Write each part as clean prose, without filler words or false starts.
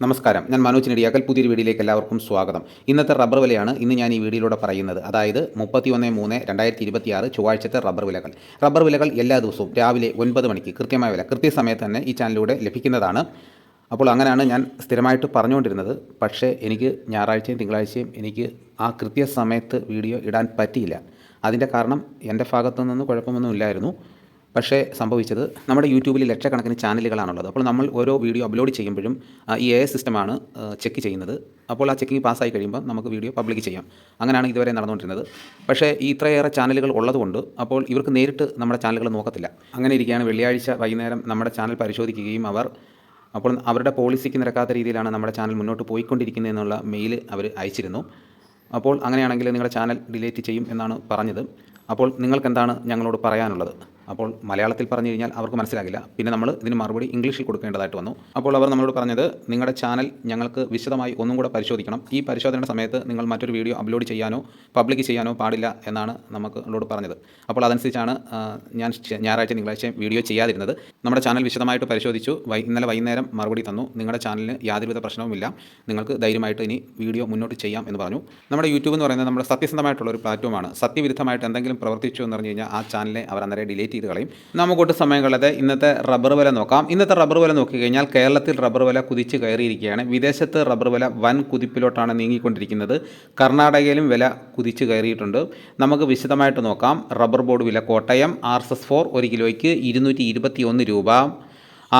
നമസ്കാരം, ഞാൻ മനോജ് നെടിയാക്കൽ. പുതിയൊരു വീഡിയോയിലേക്ക് എല്ലാവർക്കും സ്വാഗതം. ഇന്നത്തെ റബ്ബർ വിലയാണ് ഞാൻ ഈ വീഡിയോയിലൂടെ പറയുന്നത്. അതായത് 31/3/2026 ചൊവ്വാഴ്ചത്തെ റബ്ബർ വിലകൾ. റബ്ബർ വിലകൾ എല്ലാ ദിവസവും രാവിലെ 9 മണിക്ക് കൃത്യമായ വില കൃത്യസമയത്ത് തന്നെ ഈ ചാനലിലൂടെ ലഭിക്കുന്നതാണ്. അപ്പോൾ അങ്ങനെയാണ് ഞാൻ സ്ഥിരമായിട്ട് പറഞ്ഞുകൊണ്ടിരുന്നത്. പക്ഷേ എനിക്ക് ഞായറാഴ്ചയും തിങ്കളാഴ്ചയും എനിക്ക് ആ കൃത്യസമയത്ത് വീഡിയോ ഇടാൻ പറ്റിയില്ല. അതിൻ്റെ കാരണം എൻ്റെ ഭാഗത്തു നിന്ന് കുഴപ്പമൊന്നും ഇല്ലായിരുന്നു. പക്ഷേ സംഭവിച്ചത് നമ്മുടെ യൂട്യൂബിൽ ലക്ഷക്കണക്കിന് ചാനലുകളാണുള്ളത്. അപ്പോൾ നമ്മൾ ഓരോ വീഡിയോ അപ്ലോഡ് ചെയ്യുമ്പോഴും ഈ AI സിസ്റ്റമാണ് ചെക്ക് ചെയ്യുന്നത്. അപ്പോൾ ആ ചെക്കിങ് പാസ്സായി കഴിയുമ്പോൾ നമുക്ക് വീഡിയോ പബ്ലിക് ചെയ്യാം. അങ്ങനെയാണ് ഇതുവരെ നടന്നുകൊണ്ടിരുന്നത്. പക്ഷേ ഈ ഇത്രയേറെ ചാനലുകൾ ഉള്ളതുകൊണ്ട് അപ്പോൾ ഇവർക്ക് നേരിട്ട് നമ്മുടെ ചാനലുകൾ നോക്കത്തില്ല. അങ്ങനെ ഇരിക്കുകയാണ് വെള്ളിയാഴ്ച വൈകുന്നേരം നമ്മുടെ ചാനൽ പരിശോധിക്കുകയും അപ്പോൾ അവരുടെ പോളിസിക്ക് നിരക്കാത്ത രീതിയിലാണ് നമ്മുടെ ചാനൽ മുന്നോട്ട് പോയിക്കൊണ്ടിരിക്കുന്നത് എന്നുള്ള മെയിൽ അവർ അയച്ചിരുന്നു. അപ്പോൾ അങ്ങനെയാണെങ്കിൽ നിങ്ങളുടെ ചാനൽ ഡിലീറ്റ് ചെയ്യും എന്നാണ് പറഞ്ഞത്. അപ്പോൾ നിങ്ങൾക്കെന്താണ് ഞങ്ങളോട് പറയാനുള്ളത്? അപ്പോൾ മലയാളത്തിൽ പറഞ്ഞു കഴിഞ്ഞാൽ അവർക്ക് മനസ്സിലാകില്ല. പിന്നെ നമ്മൾ ഇതിന് മറുപടി ഇംഗ്ലീഷിൽ കൊടുക്കേണ്ടതായിട്ട് വന്നു. അപ്പോൾ അവർ നമ്മളോട് പറഞ്ഞത്, നിങ്ങളുടെ ചാനൽ ഞങ്ങൾക്ക് വിശദമായി ഒന്നും കൂടെ പരിശോധിക്കണം. ഈ പരിശോധനയുടെ സമയത്ത് നിങ്ങൾ മറ്റൊരു വീഡിയോ അപ്ലോഡ് ചെയ്യാനോ പബ്ലിക് ചെയ്യാനോ പാടില്ല എന്നാണ് നമ്മളോട് പറഞ്ഞത്. അപ്പോൾ അതനുസരിച്ചാണ് ഞാൻ ഞായറാഴ്ച തിങ്കളാഴ്ച വീഡിയോ ചെയ്യാതിരുന്നത്. നമ്മുടെ ചാനൽ വിശദമായിട്ട് പരിശോധിച്ചു. ഇന്നലെ വൈകുന്നേരം മറുപടി തന്നു. നിങ്ങളുടെ ചാനലിന് യാതൊരുവിധ പ്രശ്നവുമില്ല, നിങ്ങൾക്ക് ധൈര്യമായിട്ട് ഇനി വീഡിയോ മുന്നോട്ട് ചെയ്യാം എന്ന് പറഞ്ഞു. നമ്മുടെ യൂട്യൂബ് എന്ന് പറയുന്നത് നമ്മുടെ സത്യസന്ധമായിട്ടുള്ള ഒരു പ്ലാറ്റ്ഫോമാണ്. സത്യവിരുദ്ധമായിട്ട് എന്തെങ്കിലും പ്രവർത്തിച്ചു എന്ന് പറഞ്ഞു കഴിഞ്ഞാൽ ആ ചാനലിനെ അവർ അന്നേരം ഡിലീറ്റ് ചെയ്ത് കളയും. നമുക്കൊട്ട് സമയം കളയാതെ ഇന്നത്തെ റബ്ബർ വില നോക്കാം. ഇന്നത്തെ റബ്ബർ വില നോക്കിക്കഴിഞ്ഞാൽ കേരളത്തിൽ റബ്ബർ വില കുതിച്ച് കയറിയിരിക്കുകയാണ്. വിദേശത്ത് റബ്ബർ വില വൻ കുതിപ്പിലോട്ടാണ് നീങ്ങിക്കൊണ്ടിരിക്കുന്നത്. കർണാടകയിലും വില കുതിച്ച് കയറിയിട്ടുണ്ട്. നമുക്ക് വിശദമായിട്ട് നോക്കാം. റബ്ബർ ബോർഡ് വില കോട്ടയം RSS 4 1 കിലോയ്ക്ക് 221 രൂപ,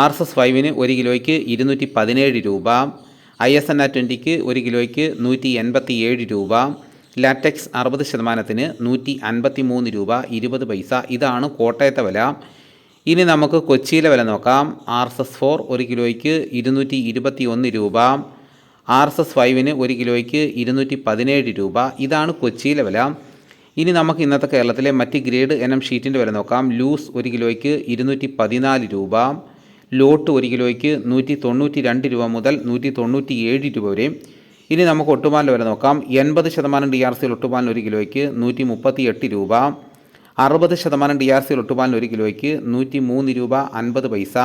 RSS 5 1 കിലോയ്ക്ക് 217 രൂപ, ISNA 20 1 കിലോയ്ക്ക് 187 രൂപ, ലാറ്റക്സ് 60% 153 രൂപ 20 പൈസ. ഇതാണ് കോട്ടയത്തെ വില. ഇനി നമുക്ക് കൊച്ചിയിലെ വില നോക്കാം. RSS 4 1 കിലോയ്ക്ക് 221 രൂപ, RSS 5 1 കിലോയ്ക്ക് 217 രൂപ. ഇതാണ് കൊച്ചിയിലെ വില. ഇനി നമുക്ക് ഇന്നത്തെ കേരളത്തിലെ മറ്റ് ഗ്രേഡ് NM ഷീറ്റിൻ്റെ വില നോക്കാം. ലൂസ് 1 കിലോയ്ക്ക് 214 രൂപ, ലോട്ട് 1 കിലോയ്ക്ക് 192 രൂപ മുതൽ 197 രൂപ വരെ. ഇനി നമുക്ക് ഒട്ടുപാലിൻ്റെ വില നോക്കാം. 80% DRC ഒട്ടുപാലിന് 1 കിലോയ്ക്ക് 138 രൂപ, 60% DRC ഒട്ടുപാലിന് 1 കിലോയ്ക്ക് 103 രൂപ 50 പൈസ.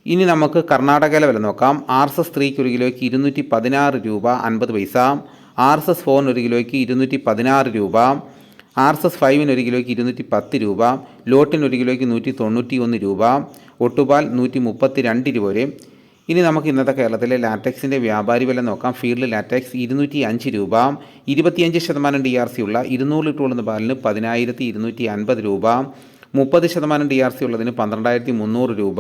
ഇനി നമുക്ക് കർണാടകയിലെ വില നോക്കാം. RSS 3 1 കിലോയ്ക്ക് 216 രൂപ 50 പൈസ, RSS 4 1 കിലോയ്ക്ക് 216 രൂപ, RSS 5 1 കിലോയ്ക്ക് 210 രൂപ, ലോട്ടിന് 1 കിലോയ്ക്ക് 191 രൂപ, ഒട്ടുപാൽ 132 രൂപ വരെ. ഇനി നമുക്ക് ഇന്നത്തെ കേരളത്തിലെ ലാറ്റക്സിൻ്റെ വ്യാപാരി വില നോക്കാം. ഫീൽഡ് ലാറ്റക്സ് 205 രൂപ, 25% DRC ഉള്ള 200 ലിറ്റർ ഉള്ള പാലിന് 10,250 രൂപ, 30% DRC ഉള്ളതിന് 12,300 രൂപ,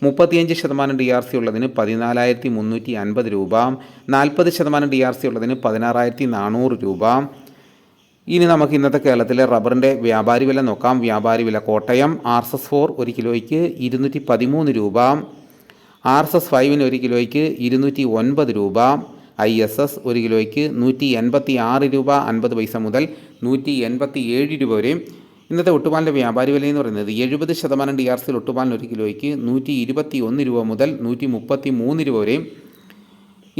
35% DRC ഉള്ളതിന് 14,350 രൂപ, 40% DRC ഉള്ളതിന് 16,400 രൂപ. ഇനി നമുക്ക് ഇന്നത്തെ കേരളത്തിലെ റബ്ബറിൻ്റെ വ്യാപാരി വില നോക്കാം. വ്യാപാരി വില കോട്ടയം RSS 4 1 കിലോയ്ക്ക് 213 രൂപ, RSS 5 1 കിലോയ്ക്ക് 209 രൂപ, ISS 1 കിലോയ്ക്ക് 186 രൂപ 50 പൈസ മുതൽ 187 രൂപ വരെ. ഇന്നത്തെ ഒട്ടുപാലിൻ്റെ വ്യാപാരി വില എന്ന് പറയുന്നത് 70% DRC ഒട്ടുപാലിന് 1 കിലോയ്ക്ക് 121 രൂപ മുതൽ 133 രൂപ വരെ.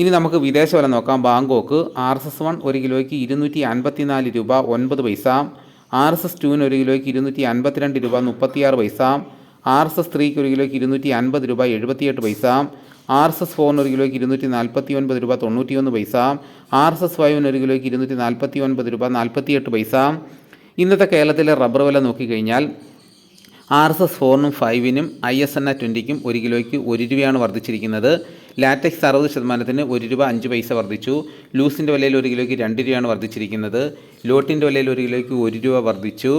ഇനി നമുക്ക് വിദേശ വില നോക്കാം. ബാങ്കോക്ക് RSS 1 1 കിലോയ്ക്ക് 254 രൂപ 9 പൈസ, RSS 2 1 കിലോയ്ക്ക് 252 രൂപ 36 പൈസ, RSS 3 1 കിലോയ്ക്ക് 250 രൂപ 78 പൈസ, RSS 4 1 കിലോയ്ക്ക് 249 രൂപ 91 പൈസ, RSS 5 1 കിലോയ്ക്ക് 249 രൂപ 48 പൈസ. ഇന്നത്തെ കേരളത്തിലെ റബ്ബർ വില നോക്കിക്കഴിഞ്ഞാൽ RSS 4 5 ISNA 20 1 കിലോയ്ക്ക് 1 രൂപയാണ് വർദ്ധിച്ചിരിക്കുന്നത്. ലാറ്റക്സ് 60% 1 രൂപ 5 പൈസ വർദ്ധിച്ചു. ലൂസിൻ്റെ വിലയിൽ 1 കിലോയ്ക്ക് 2 രൂപയാണ് വർദ്ധിച്ചിരിക്കുന്നത്. ലോട്ടിൻ്റെ വിലയിൽ 1 കിലോയ്ക്ക് 1 രൂപ വർദ്ധിച്ചു.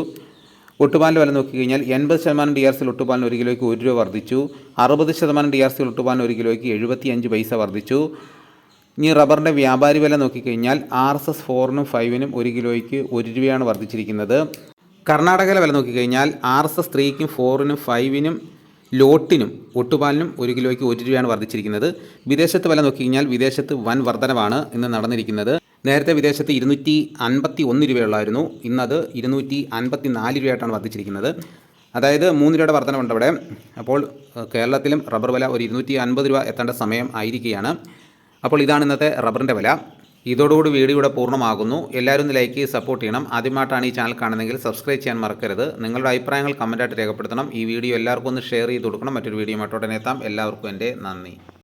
ഒട്ടുപാലിൻ്റെ വില നോക്കിക്കഴിഞ്ഞാൽ 80% DRC ഒട്ടുപാലിന് 1 കിലോയ്ക്ക് 1 രൂപ വർദ്ധിച്ചു. 60% DRC ഒട്ടുപാലിന് 1 കിലോയ്ക്ക് 75 പൈസ വർദ്ധിച്ചു. ഇനി റബ്ബറിൻ്റെ വ്യാപാരി വില നോക്കിക്കഴിഞ്ഞാൽ RSS 4 5 1 കിലോയ്ക്ക് 1 രൂപയാണ് വർദ്ധിച്ചിരിക്കുന്നത്. കർണാടകയിലെ വില നോക്കിക്കഴിഞ്ഞാൽ RSS 3 4 5 ലോട്ടിനും ഒട്ടുപാലിനും 1 കിലോയ്ക്ക് 1 രൂപയാണ് വർദ്ധിച്ചിരിക്കുന്നത്. വിദേശത്ത് വില നോക്കിക്കഴിഞ്ഞാൽ വിദേശത്ത് വൻ വർധനവാണ് ഇന്ന് നടന്നിരിക്കുന്നത്. നേരത്തെ വിദേശത്ത് 251 രൂപയുള്ളായിരുന്നു, ഇന്നത് 254 രൂപയായിട്ടാണ് വർദ്ധിച്ചിരിക്കുന്നത്. അതായത് 3 രൂപയുടെ വർധനവുണ്ട് അവിടെ. അപ്പോൾ കേരളത്തിലും റബ്ബർ വില ഒരു 250 രൂപ എത്തേണ്ട സമയം ആയിരിക്കുകയാണ്. അപ്പോൾ ഇതാണ് ഇന്നത്തെ റബ്ബറിൻ്റെ വില. ഇതോടുകൂടി വീഡിയോ ഇവിടെ പൂർണ്ണമാകുന്നു. എല്ലാവരും ഒന്ന് ലൈക്ക് ചെയ്ത് സപ്പോർട്ട് ചെയ്യണം. ആദ്യമായിട്ടാണ് ഈ ചാനൽ കാണുന്നതെങ്കിൽ സബ്സ്ക്രൈബ് ചെയ്യാൻ മറക്കരുത്. നിങ്ങളുടെ അഭിപ്രായങ്ങൾ കമൻറ്റായിട്ട് രേഖപ്പെടുത്തണം. ഈ വീഡിയോ എല്ലാവർക്കും ഒന്ന് ഷെയർ ചെയ്ത് കൊടുക്കണം. മറ്റൊരു വീഡിയോ ഉടനെ എത്താം. എല്ലാവർക്കും എൻ്റെ നന്ദി.